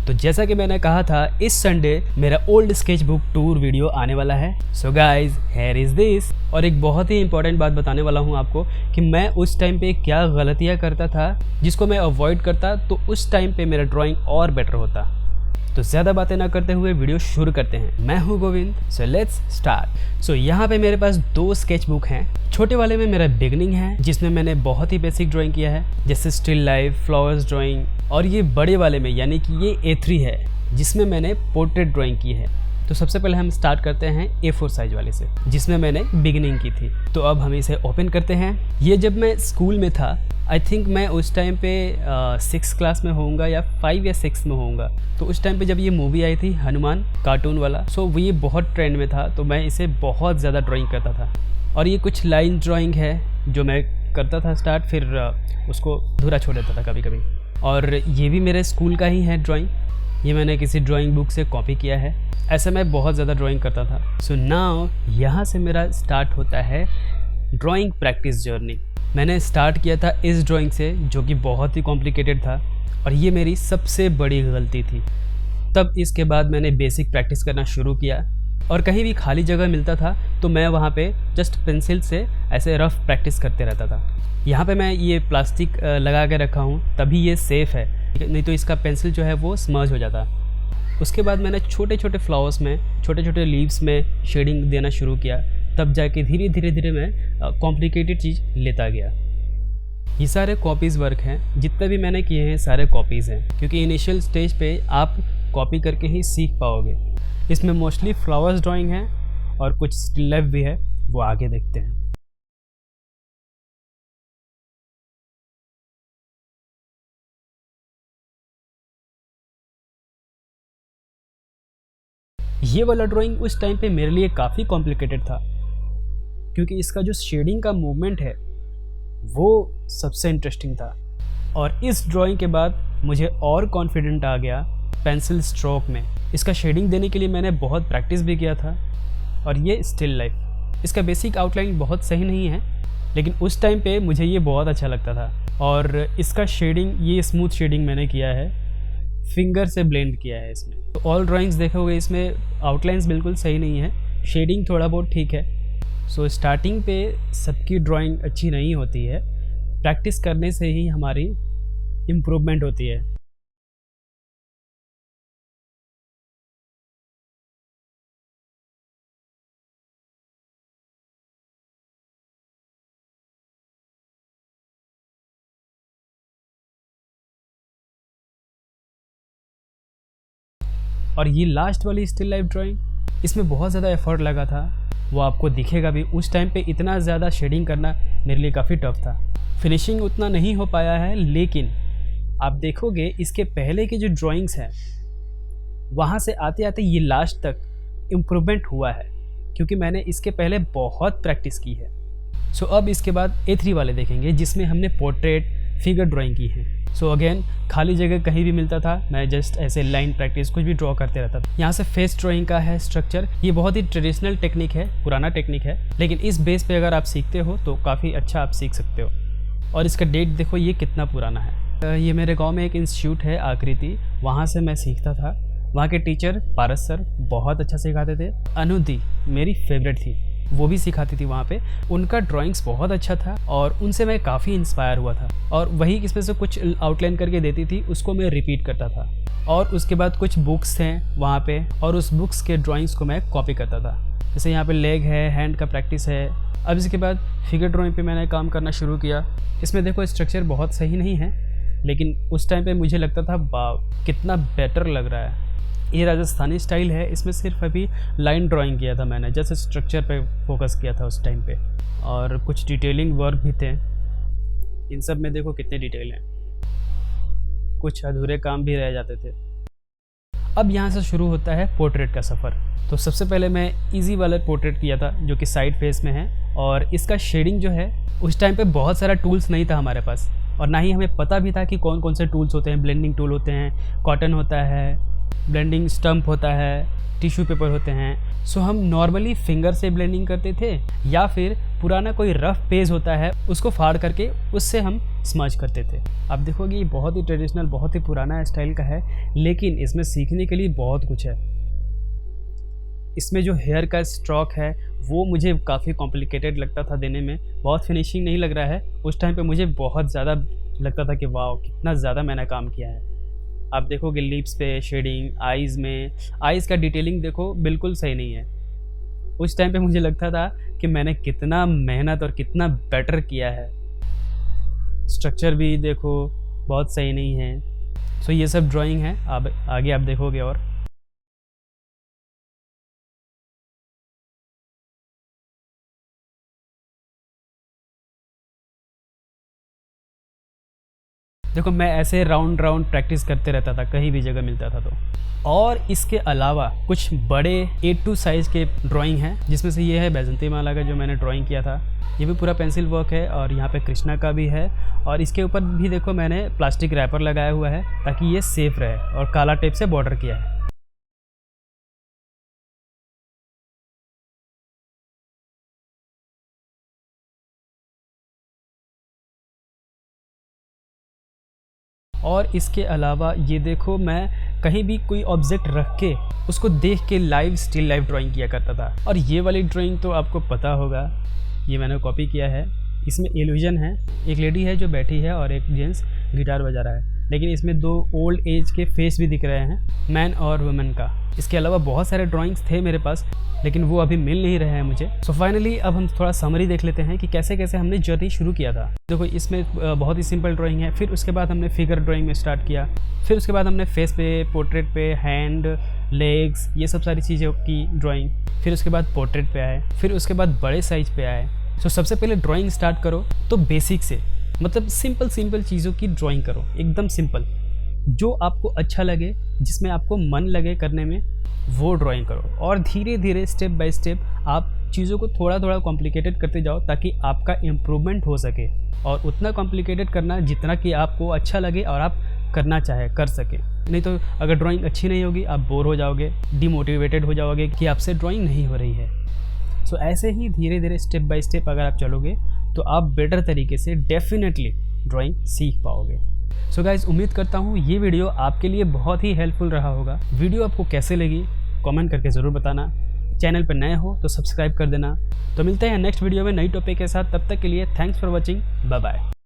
तो जैसा कि मैंने कहा था, इस संडे मेरा old sketch book tour video आने वाला है। So guys, here is this. और एक बहुत ही इंपॉर्टेंट बात बताने वाला हूँ आपको कि मैं उस टाइम पे क्या गलतियाँ करता था जिसको मैं अवॉइड करता, तो उस टाइम पे मेरा ड्राइंग और बेटर होता। तो ज़्यादा बातें ना करते हुए वीडियो शुरू करते हैं। मैं हूँ गोविंद, सो लेट्स स्टार्ट। सो यहाँ पे मेरे पास 2 स्केच बुक हैं। छोटे वाले में मेरा बिगनिंग है जिसमें मैंने बहुत ही बेसिक ड्राइंग किया है, जैसे स्टिल लाइफ, फ्लावर्स ड्राइंग। और ये बड़े वाले में यानी कि ये A3 है जिसमें मैंने पोर्ट्रेट ड्राइंग की है। तो सबसे पहले हम स्टार्ट करते हैं A4 साइज वाले से जिसमें मैंने बिगिनिंग की थी। तो अब हम इसे ओपन करते हैं। ये जब मैं स्कूल में था, आई थिंक मैं उस टाइम पे 6 क्लास में होऊंगा या 5 या 6 में होऊंगा। तो उस टाइम पे जब ये मूवी आई थी हनुमान कार्टून वाला, सो वो ये बहुत ट्रेंड में था, तो मैं इसे बहुत ज़्यादा ड्राइंग करता था। और ये कुछ लाइन ड्राइंग है जो मैं करता था स्टार्ट, फिर उसको अधूरा छोड़ देता था कभी कभी। और ये भी मेरे स्कूल का ही है ड्राइंग, ये मैंने किसी ड्राइंग बुक से कॉपी किया है। ऐसे मैं बहुत ज़्यादा ड्राइंग करता था। सो नाउ यहाँ से मेरा स्टार्ट होता है ड्राइंग प्रैक्टिस जर्नी। मैंने स्टार्ट किया था इस ड्राइंग से जो कि बहुत ही कॉम्प्लिकेटेड था और ये मेरी सबसे बड़ी गलती थी। तब इसके बाद मैंने बेसिक प्रैक्टिस करना शुरू किया और कहीं भी खाली जगह मिलता था तो मैं वहाँ पे जस्ट पेंसिल से ऐसे रफ प्रैक्टिस करते रहता था। यहाँ पे मैं ये प्लास्टिक लगा के रखा हूँ तभी ये सेफ़ है, नहीं तो इसका पेंसिल जो है वो स्मर्ज हो जाता। उसके बाद मैंने छोटे छोटे फ्लावर्स में, छोटे छोटे लीव्स में शेडिंग देना शुरू किया। तब जाके धीरे धीरे मैं कॉम्प्लिकेटेड चीज़ लेता गया। ये सारे कॉपीज़ वर्क हैं, जितने भी मैंने किए हैं सारे कॉपीज़ हैं, क्योंकि इनिशियल स्टेज पे आप कॉपी करके ही सीख पाओगे। इसमें मोस्टली फ्लावर्स ड्राइंग है और कुछ स्टिल लाइफ भी है, वो आगे देखते हैं। ये वाला ड्राइंग उस टाइम पे मेरे लिए काफ़ी कॉम्प्लिकेटेड था क्योंकि इसका जो शेडिंग का मूवमेंट है वो सबसे इंटरेस्टिंग था। और इस ड्राइंग के बाद मुझे और कॉन्फिडेंट आ गया पेंसिल स्ट्रोक में। इसका शेडिंग देने के लिए मैंने बहुत प्रैक्टिस भी किया था। और ये स्टिल लाइफ, इसका बेसिक आउटलाइन बहुत सही नहीं है लेकिन उस टाइम पे मुझे ये बहुत अच्छा लगता था। और इसका शेडिंग, ये स्मूथ शेडिंग मैंने किया है, फिंगर से ब्लेंड किया है इसमें। तो ऑल ड्राइंग्स देखोगे इसमें आउटलाइंस बिल्कुल सही नहीं है, शेडिंग थोड़ा बहुत ठीक है। सो स्टार्टिंग पे सबकी ड्राइंग अच्छी नहीं होती है, प्रैक्टिस करने से ही हमारी इम्प्रूवमेंट होती है। और ये लास्ट वाली स्टिल लाइफ ड्राइंग, इसमें बहुत ज़्यादा एफर्ट लगा था, वो आपको दिखेगा भी। उस टाइम पे इतना ज़्यादा शेडिंग करना मेरे लिए काफ़ी टफ था। फिनिशिंग उतना नहीं हो पाया है, लेकिन आप देखोगे इसके पहले के जो ड्राइंग्स हैं वहाँ से आते आते ये लास्ट तक इम्प्रूवमेंट हुआ है क्योंकि मैंने इसके पहले बहुत प्रैक्टिस की है। सो अब इसके बाद A3 वाले देखेंगे जिसमें हमने पोर्ट्रेट, फिगर ड्राइंग की है। सो अगेन खाली जगह कहीं भी मिलता था मैं जस्ट ऐसे लाइन प्रैक्टिस कुछ भी ड्रॉ करते रहता था। यहाँ से फेस ड्राइंग का है स्ट्रक्चर, ये बहुत ही ट्रेडिशनल टेक्निक है, पुराना टेक्निक है, लेकिन इस बेस पे अगर आप सीखते हो तो काफ़ी अच्छा आप सीख सकते हो। और इसका डेट देखो ये कितना पुराना है। ये मेरे गाँव में एक इंस्टीट्यूट है आकृति, वहाँ से मैं सीखता था। वहाँ के टीचर पारस सर बहुत अच्छा सिखाते थे। अनुदी मेरी फेवरेट थी, वो भी सिखाती थी वहाँ पे। उनका ड्राइंग्स बहुत अच्छा था और उनसे मैं काफ़ी इंस्पायर हुआ था। और वही इसमें से कुछ आउटलाइन करके देती थी, उसको मैं रिपीट करता था। और उसके बाद कुछ बुक्स हैं वहाँ पे और उस बुक्स के ड्राइंग्स को मैं कॉपी करता था। जैसे यहाँ पे लेग है, हैंड का प्रैक्टिस है। अब इसके बाद फिगर ड्राइंग पे मैंने काम करना शुरू किया। इसमें देखो स्ट्रक्चर बहुत सही नहीं है, लेकिन उस टाइम पे मुझे लगता था वाह कितना बेटर लग रहा है। ये राजस्थानी स्टाइल है, इसमें सिर्फ अभी लाइन ड्राइंग किया था मैंने, जैसे स्ट्रक्चर पे फोकस किया था उस टाइम पे। और कुछ डिटेलिंग वर्क भी थे, इन सब में देखो कितने डिटेल हैं, कुछ अधूरे काम भी रह जाते थे। अब यहाँ से शुरू होता है पोर्ट्रेट का सफ़र। तो सबसे पहले मैं इजी वाला पोर्ट्रेट किया था जो कि साइड फेस में है। और इसका शेडिंग जो है, उस टाइम पे बहुत सारा टूल्स नहीं था हमारे पास और ना ही हमें पता भी था कि कौन कौन से टूल्स होते हैं। ब्लेंडिंग टूल होते हैं, कॉटन होता है, ब्लेंडिंग स्टम्प होता है, टिश्यू पेपर होते हैं। सो हम नॉर्मली फिंगर से ब्लेंडिंग करते थे या फिर पुराना कोई रफ पेज होता है उसको फाड़ करके उससे हम स्मच करते थे। आप देखोगे ये बहुत ही ट्रेडिशनल, बहुत ही पुराना स्टाइल का है, लेकिन इसमें सीखने के लिए बहुत कुछ है। इसमें जो हेयर का स्ट्रोक है वो मुझे काफ़ी कॉम्प्लिकेटेड लगता था देने में, बहुत फिनिशिंग नहीं लग रहा है। उस टाइम पे मुझे बहुत ज़्यादा लगता था कि वाह कितना ज़्यादा मैंने काम किया है। आप देखोगे लिप्स पे शेडिंग, आइज़ में, आइज़ का डिटेलिंग देखो बिल्कुल सही नहीं है। उस टाइम पे मुझे लगता था कि मैंने कितना मेहनत और कितना बेटर किया है। स्ट्रक्चर भी देखो बहुत सही नहीं है। सो ये सब ड्राइंग है, अब आगे आप देखोगे। और देखो मैं ऐसे राउंड राउंड प्रैक्टिस करते रहता था कहीं भी जगह मिलता था तो। और इसके अलावा कुछ बड़े A2 साइज़ के ड्राइंग हैं, जिसमें से ये है बैजंती माला का जो मैंने ड्राइंग किया था। ये भी पूरा पेंसिल वर्क है और यहाँ पे कृष्णा का भी है। और इसके ऊपर भी देखो मैंने प्लास्टिक रैपर लगाया हुआ है ताकि ये सेफ रहे, और काला टेप से बॉर्डर किया है। और इसके अलावा ये देखो मैं कहीं भी कोई ऑब्जेक्ट रख के उसको देख के लाइव स्टिल लाइव ड्राइंग किया करता था। और ये वाली ड्राइंग तो आपको पता होगा, ये मैंने कॉपी किया है। इसमें इल्यूजन है, एक लेडी है जो बैठी है और एक जेंट्स गिटार बजा रहा है, लेकिन इसमें 2 ओल्ड एज के फेस भी दिख रहे हैं, मैन और वुमेन का। इसके अलावा बहुत सारे ड्राइंग्स थे मेरे पास, लेकिन वो अभी मिल नहीं रहे हैं मुझे। सो फाइनली अब हम थोड़ा समरी देख लेते हैं कि कैसे कैसे हमने जर्नी शुरू किया था। देखो इसमें बहुत ही सिंपल ड्राइंग है, फिर उसके बाद हमने फिगर ड्राइंग में स्टार्ट किया, फिर उसके बाद हमने फेस पे, पोर्ट्रेट पे, हैंड, लेग्स, ये सब सारी चीज़ों की ड्राइंग, फिर उसके बाद पोर्ट्रेट पे आए, फिर उसके बाद बड़े साइज पे आए। सो सबसे पहले ड्राइंग स्टार्ट करो तो बेसिक से, मतलब सिंपल चीज़ों की ड्राइंग करो, एकदम सिंपल, जो आपको अच्छा लगे, जिसमें आपको मन लगे करने में, वो ड्राइंग करो। और धीरे धीरे स्टेप बाय स्टेप आप चीज़ों को थोड़ा थोड़ा कॉम्प्लिकेटेड करते जाओ ताकि आपका इम्प्रूवमेंट हो सके। और उतना कॉम्प्लिकेटेड करना जितना कि आपको अच्छा लगे और आप करना चाहे कर सके। नहीं तो अगर ड्राइंग अच्छी नहीं होगी आप बोर हो जाओगे, डिमोटिवेटेड हो जाओगे कि आपसे ड्राइंग नहीं हो रही है। सो ऐसे ही धीरे धीरे स्टेप बाय स्टेप अगर आप चलोगे तो आप बेटर तरीके से डेफिनेटली ड्राइंग सीख पाओगे। सो गाइज़, उम्मीद करता हूँ ये वीडियो आपके लिए बहुत ही हेल्पफुल रहा होगा। वीडियो आपको कैसे लगी कमेंट करके ज़रूर बताना। चैनल पर नए हो तो सब्सक्राइब कर देना। तो मिलते हैं नेक्स्ट वीडियो में नई टॉपिक के साथ, तब तक के लिए thanks for watching, bye bye.